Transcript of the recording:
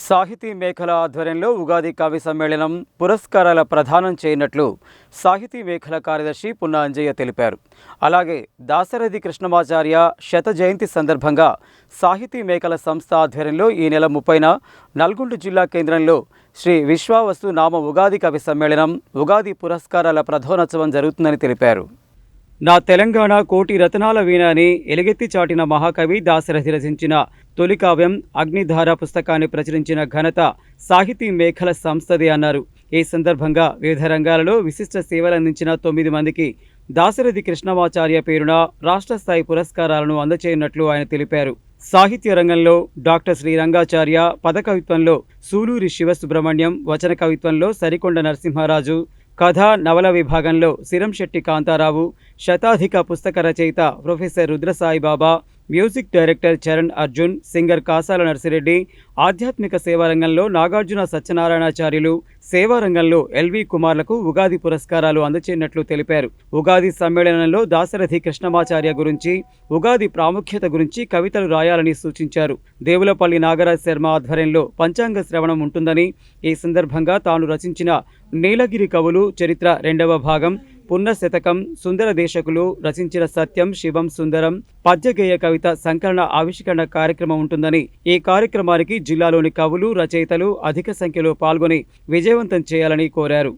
సాహితీ మేఖల ఆధ్వర్యంలో ఉగాది కవి సమ్మేళనం పురస్కారాల ప్రదానం చేయనట్లు సాహితీ మేఖల కార్యదర్శి పున్నా అంజయ్య తెలిపారు. అలాగే దాశరథి కృష్ణమాచార్య శత జయంతి సందర్భంగా సాహితీ మేఖల సంస్థ ఆధ్వర్యంలో ఈ నెల 30న నల్గొండ జిల్లా కేంద్రంలో శ్రీ విశ్వావసు నామ ఉగాది కవి సమ్మేళనం ఉగాది పురస్కారాల ప్రదానోత్సవం జరుగుతుందని తెలిపారు. నా తెలంగాణ కోటి రతనాల వీణ అని ఎలుగెత్తి చాటిన మహాకవి దాశరథి రచించిన తొలి కావ్యం అగ్నిధార పుస్తకాన్ని ప్రచురించిన ఘనత సాహితీ మేఖల సంస్థదే అన్నారు. ఈ సందర్భంగా వివిధ రంగాలలో విశిష్ట సేవలందించిన 9 మందికి దాశరథి కృష్ణమాచార్య పేరున రాష్ట్ర స్థాయి పురస్కారాలను అందచేయనున్నట్లు ఆయన తెలిపారు. సాహిత్య రంగంలో డాక్టర్ శ్రీ రంగాచార్య, పద కవిత్వంలో సూలూరి శివసుబ్రహ్మణ్యం, వచన కవిత్వంలో సరికొండ నరసింహారాజు, కథ నవల విభాగంలో సిరంశెట్టి కాంతారావు, శతాధిక పుస్తక రచయిత professor Rudrasaibaba, music director Charan Arjun, singer Kasala Narsireddy, ఆధ్యాత్మిక సేవారంగంలో నాగార్జున సత్యనారాయణాచార్యులు, సేవారంగంలో ఎల్వి కుమార్లకు ఉగాది పురస్కారాలు అందచేయనున్నట్లు తెలిపారు. ఉగాది సమ్మేళనంలో దాశరథి కృష్ణమాచార్య గురించి, ఉగాది ప్రాముఖ్యత గురించి కవితలు రాయాలని సూచించారు. దేవులపల్లి నాగరాజ్ శర్మ ఆధ్వర్యంలో పంచాంగ శ్రవణం ఉంటుందని, ఈ సందర్భంగా తాను రచించిన నీలగిరి కవులు చరిత్ర 2వ భాగం, పున్న శతకం, సుందర దేశకులు రచించిన సత్యం శివం సుందరం పద్యగేయ కవిత సంకలన ఆవిష్కరణ కార్యక్రమం ఉంటుందని, ఈ కార్యక్రమానికి జిల్లాలోని కవులు, రచయితలు అధిక సంఖ్యలో పాల్గొని విజయవంతం చేయాలని కోరారు.